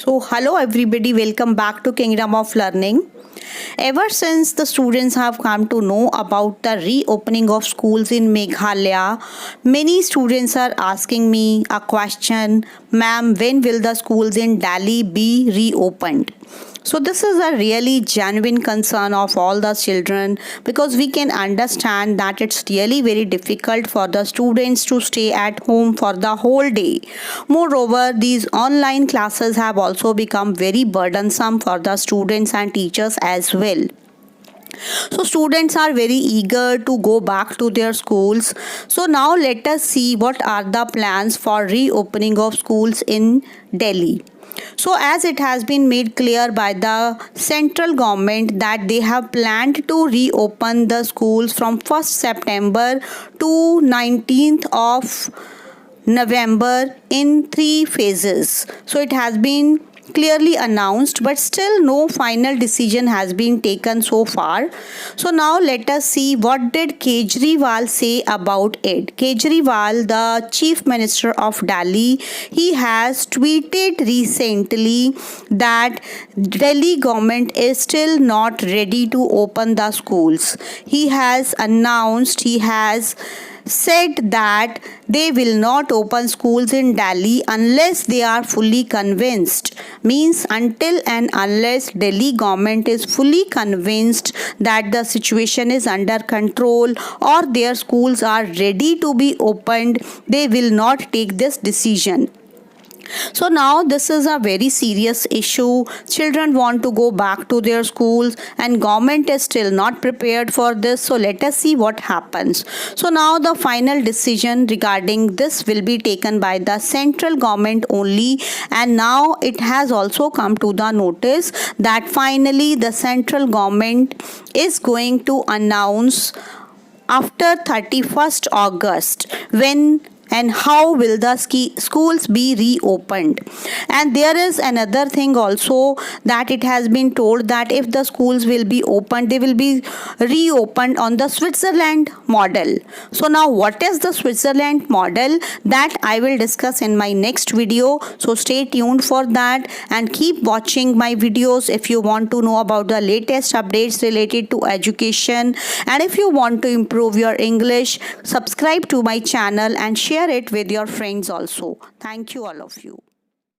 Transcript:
So, hello everybody, welcome back to Kingdom of Learning. Ever since the students have come to know about the reopening of schools in Meghalaya, many students are asking me a question, ma'am, when will the schools in Delhi be reopened? So this is a really genuine concern of all the children because we can understand that it's really very difficult for the students to stay at home for the whole day. Moreover, these online classes have also become very burdensome for the students and teachers as well. So students are very eager to go back to their schools. So now let us see what are the plans for reopening of schools in Delhi. So as it has been made clear by the central government that they have planned to reopen the schools from 1st September to 19th of November in 3 phases. So it has been clearly announced, but still no final decision has been taken so far. So now let us see what did Kejriwal say about it. Kejriwal, the Chief Minister of Delhi, he has tweeted recently that Delhi government is still not ready to open the schools. He has said that they will not open schools in Delhi unless they are fully convinced. Means until and unless Delhi government is fully convinced that the situation is under control or their schools are ready to be opened, they will not take this decision. So now this is a very serious issue. Children want to go back to their schools and government is still not prepared for this. So let us see what happens. So now the final decision regarding this will be taken by the central government only, and now it has also come to the notice that finally the central government is going to announce after 31st August when and how will the schools be reopened. And there is another thing also, that it has been told that if the schools will be opened, they will be reopened on the Switzerland model. So now what is the Switzerland model, that I will discuss in my next video. So stay tuned for that and keep watching my videos if you want to know about the latest updates related to education. And if you want to improve your English, subscribe to my channel and share it with your friends also. Thank you all of you.